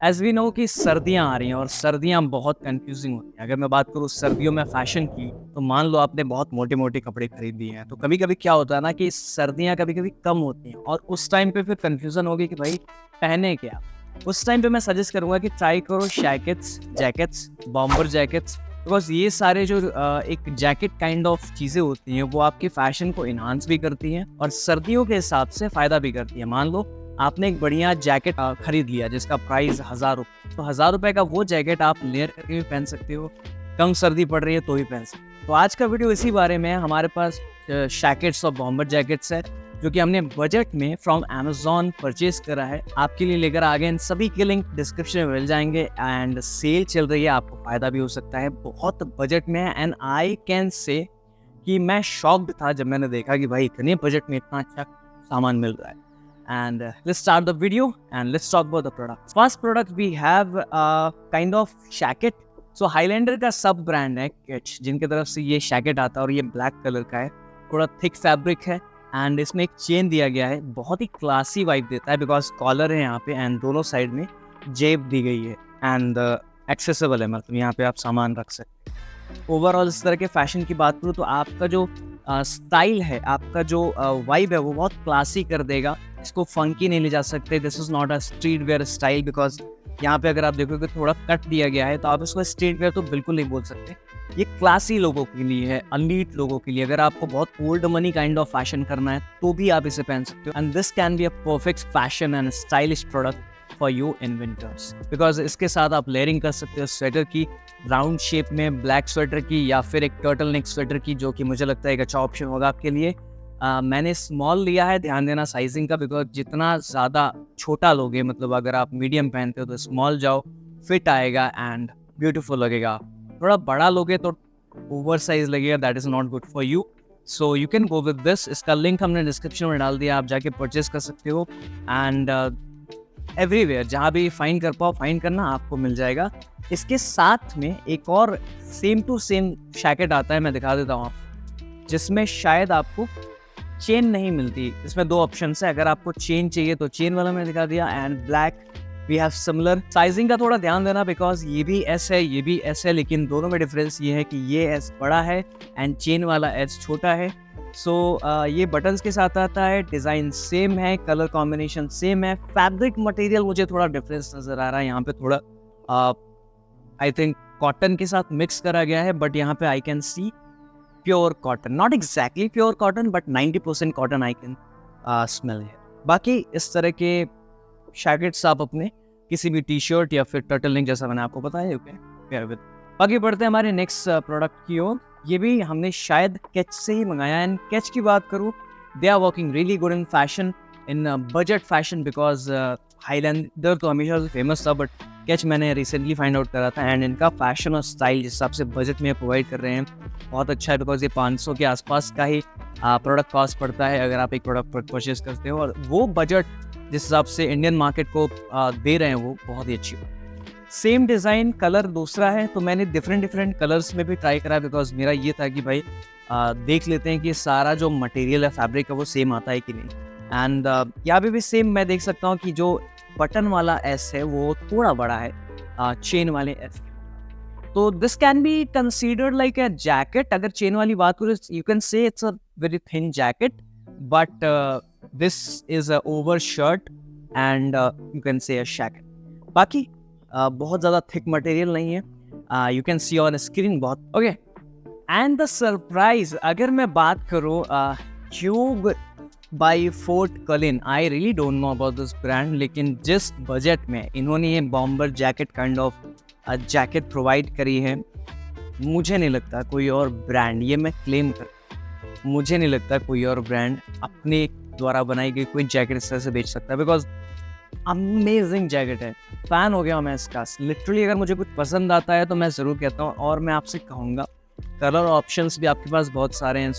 As we know कि सर्दियाँ आ रही हैं और सर्दियाँ बहुत कन्फ्यूज़िंग होती हैं। अगर मैं बात करूँ सर्दियों में फ़ैशन की, तो मान लो आपने बहुत मोटे-मोटे कपड़े खरीद लिए हैं, तो कभी-कभी क्या होता है ना कि सर्दियाँ कभी-कभी कम होती हैं और उस टाइम पे फिर कन्फ्यूज़न होगी कि भाई पहने क्या? उस टाइम पे मैं सजेस्ट करूँगा कि ट्राई करो जैकेट्स, बॉम्बर जैकेट्स बिकॉज़ ये सारे जो एक जैकेट काइंड ऑफ चीज़ें होती हैं, वो आपके फ़ैशन को एनहांस भी करती हैं और सर्दियों के हिसाब से फ़ायदा भी करती हैं। मान लो आपने एक बढ़िया जैकेट खरीद लिया जिसका प्राइस ₹1000 तो ₹1000 का वो जैकेट आप लेयर करके भी पहन सकते हो, कम सर्दी पड़ रही है तो भी पहन सकते हो। तो आज का वीडियो इसी बारे में है। हमारे पास जैकेट्स और बॉम्बर जैकेट्स है जो कि हमने बजट में फ्रॉम अमेज़न परचेज़ करा है। आपके लिए लेकर आ गए। इन सभी के लिंक डिस्क्रिप्शन में मिल जाएँगे एंड सेल चल रही है, आपको फ़ायदा भी हो सकता है। बहुत बजट में है एंड आई कैन से कि मैं शॉक्ड था जब मैंने देखा कि भाई इतने बजट में इतना अच्छा सामान मिल रहा है। And let's start the video and let's talk about the product. First product we have a kind of jacket. So Highlander का सब ब्रांड है Ketch, जिनके तरफ से ये जैकेट आता है और ये ब्लैक कलर का है, थोड़ा थिक फैब्रिक है एंड इसमें एक चेन दिया गया है, बहुत ही क्लासी वाइब देता है बिकॉज कॉलर है यहाँ पे एंड दोनों साइड में जेब दी गई है एंड एक्सेसिबल है, मतलब यहाँ पे आप सामान रख सकते हैं। ओवरऑल इस तरह के फैशन की बात करूँ तो आपका जो स्टाइल है, आपका जो वाइब है वो बहुत क्लासी कर देगा। इसको फंकी नहीं ले जा सकते। This is not a street wear style because यहाँ पे अगर आप देखोगे थोड़ा कट दिया गया है, तो आप इसको स्ट्रीट वेयर तो बिल्कुल नहीं बोल सकते। ये क्लासी लोगों के लिए है, एलीट लोगों के लिए। अगर आपको बहुत old money kind of fashion करना है, तो भी आप इसे पहन सकते हो and this can be a perfect fashion and stylish product for you in winters because इसके साथ आप लेयरिंग कर सकते हो स्वेटर की, राउंड शेप में ब्लैक स्वेटर की या फिर एक टर्टल नेक स्वेटर की, जो कि मुझे लगता है एक अच्छा ऑप्शन होगा आपके लिए। मैंने स्मॉल लिया है, ध्यान देना साइजिंग का बिकॉज़ जितना ज़्यादा छोटा लोगे, मतलब अगर आप मीडियम पहनते हो तो स्मॉल जाओ, फिट आएगा एंड ब्यूटीफुल लगेगा। थोड़ा बड़ा लोगे तो ओवर साइज लगेगा, that is not good for you. So you can go with this. इसका लिंक हमने डिस्क्रिप्शन में डाल दिया, आप जाके परचेज़ कर सकते हो एंड एवरीवेयर जहाँ भी फाइंड कर पाओ फाइंड करना, आपको मिल जाएगा। इसके साथ में एक और सेम टू सेम जैकेट आता है, मैं दिखा देता हूँ आपको, जिसमें शायद आपको चेन नहीं मिलती। इसमें 2 ऑप्शंस है, अगर आपको चेन चाहिए तो चेन वाला मैंने दिखा दिया and black we have similar. Sizing का थोड़ा ध्यान देना बिकॉज़ ये भी एस है, ये भी एस है, लेकिन दोनों में डिफरेंस ये है कि ये एस बड़ा है एंड चेन वाला एस छोटा है। सो ये बटन्स के साथ आता है, डिज़ाइन सेम है, कलर कॉम्बिनेशन सेम है, फैब्रिक मटेरियल मुझे थोड़ा डिफरेंस नज़र आ रहा है। यहाँ पे थोड़ा आई थिंक कॉटन के साथ मिक्स करा गया है, बट यहाँ पे I can see pure cotton, not exactly pure cotton but 90% cotton I can smell है। बाकी इस तरह के जैकेट्स आप अपने किसी भी टी शर्ट या फिर टर्टल नेक, जैसा मैंने आपको बताया, यू कैन पेयर विद। बाकी बढ़ते हैं हमारे नेक्स्ट प्रोडक्ट की ओर। ये भी हमने शायद कैच से ही मंगाया एंड कैच की बात करूँ, they are working really good in fashion, in budget fashion because Highlander तो हमेशा से फेमस था, बट कैच मैंने रिसेंटली फाइंड आउट करा था एंड इनका फैशन और स्टाइल जिस हिसाब से बजट में प्रोवाइड कर रहे हैं बहुत अच्छा है बिकॉज ये 500 के आसपास का ही प्रोडक्ट कॉस्ट पड़ता है अगर आप एक प्रोडक्ट परचेज करते हो, और वो बजट जिस हिसाब से इंडियन मार्केट को दे रहे हैं वो बहुत ही अच्छी है। सेम डिज़ाइन, कलर दूसरा है, तो मैंने डिफरेंट कलर्स में भी ट्राई करा बिकॉज मेरा ये था कि भाई देख लेते हैं कि सारा जो मटेरियल है, फैब्रिक है, वो सेम आता है कि नहीं। एंड यहाँ पे भी सेम मैं देख सकता हूँ कि जो बटन वाला एस है वो थोड़ा बड़ा है चेन वाले एस। तो this can be considered like a jacket. अगर चेन वाली बात करूँ, you can say it's a very thin jacket, but this is a over shirt and you can say a jacket. बाकी बहुत ज़्यादा थिक मटेरियल नहीं है, you can see on screen बहुत ओके। एंड द सरप्राइज, अगर मैं बात करूँ Cube by Fort Collins, I really don't know about this brand, लेकिन जिस बजट में इन्होंने ये bomber jacket kind of jacket provide करी है, मुझे नहीं लगता कोई और ब्रांड, ये मैं क्लेम कर, मुझे नहीं लगता कोई और ब्रांड अपने द्वारा बनाई गई कोई जैकेट इस तरह से बेच सकता है बिकॉज अमेजिंग जैकेट है। फैन हो गया मैं इसका लिटरली। अगर मुझे कुछ पसंद आता है तो मैं ज़रूर कहता हूँ, और मैं आपसे कहूँगा कलर ऑप्शंस भी आपके पास बहुत सारे हैं,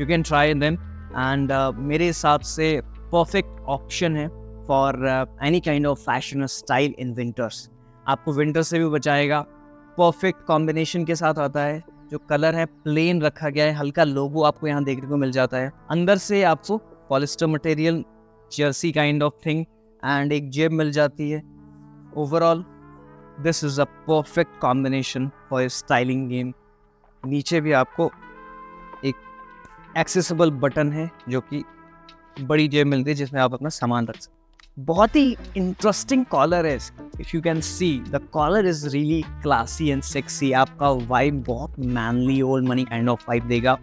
you can try them and मेरे हिसाब से परफेक्ट ऑप्शन है for any kind of fashion style in winters. आपको विंटर से भी बचाएगा, परफेक्ट कॉम्बिनेशन के साथ आता है। जो कलर है प्लेन रखा गया है, हल्का लोगो आपको यहाँ देखने को मिल जाता है, अंदर से आपको polyester material Jersey kind of thing and एक जेब मिल जाती है। Overall this is a perfect combination for styling game. नीचे भी आपको एक एक्सेसिबल बटन है जो कि बड़ी जेब मिलती है जिसमें आप अपना सामान रख सकते हैं। बहुत ही इंटरेस्टिंग कॉलर है। If you can see the collar is really classy and sexy. आपका वाइब बहुत manly old money kind of vibe देगा।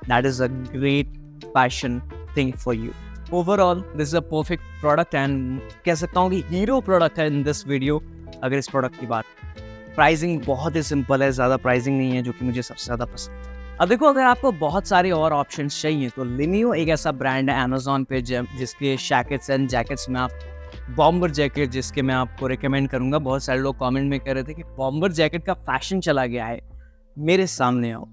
That is a great fashion thing for you. Overall this is a perfect product and कह सकता हूँ कि hero product है in this video. अगर इस प्रोडक्ट की बात, प्राइसिंग बहुत ही सिंपल है, ज़्यादा प्राइसिंग नहीं है जो कि मुझे सबसे ज़्यादा पसंद है। अब देखो, अगर आपको बहुत सारे और ऑप्शंस चाहिए तो लिमियो एक ऐसा ब्रांड है अमेजोन पे जिसके जैकेट्स एंड जैकेट्स में आप बॉम्बर जैकेट, जिसके मैं आपको रिकमेंड करूंगा। बहुत सारे लोग कमेंट में कह रहे थे कि बॉम्बर जैकेट का फैशन चला गया है। मेरे सामने आओ,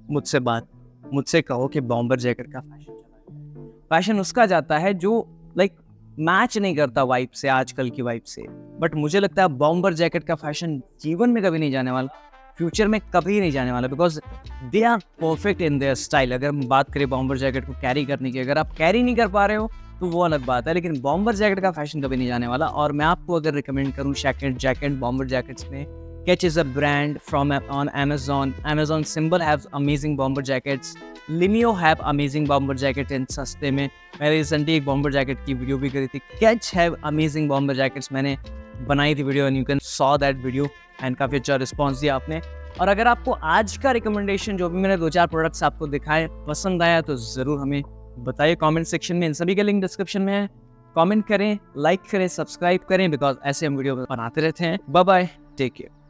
मुझसे कहो कि बॉम्बर जैकेट का फैशन चला गया है। फैशन उसका जाता है जो लाइक मैच नहीं करता वाइब से, आजकल की वाइब से। बट मुझे लगता है बॉम्बर जैकेट का फैशन जीवन में कभी नहीं जाने वाला, फ्यूचर में कभी नहीं जाने वाला, because they are perfect in their style. अगर हम बात करें बॉम्बर जैकेट को कैरी करने की, अगर आप कैरी नहीं कर पा रहे हो तो वो अलग बात है, लेकिन बॉम्बर जैकेट का फैशन कभी नहीं जाने वाला। और मैं आपको अगर रिकमेंड करूँ जैकेट बॉम्बर जैकेट्स में, Ketch is a brand from on Amazon. Amazon symbol have amazing bomber jackets. Limio have amazing bomber jacket in सस्ते में। मैंने रिसेंटली एक बॉम्बर जैकेट की वीडियो भी करी थी। Ketch have amazing bomber jackets, मैंने बनाई थी video and you can saw that video and काफ़ी अच्छा रिस्पॉन्स दिया आपने। और अगर आपको आज का रिकमेंडेशन जो भी मैंने 2-4 प्रोडक्ट्स आपको दिखाए पसंद आया तो ज़रूर हमें बताइए कमेंट सेक्शन में। इन सभी का लिंक डिस्क्रिप्शन में है। कमेंट करें, लाइक करें, सब्सक्राइब करें, बिकॉज ऐसे हम वीडियो बनाते रहते हैं। Bye bye, take care.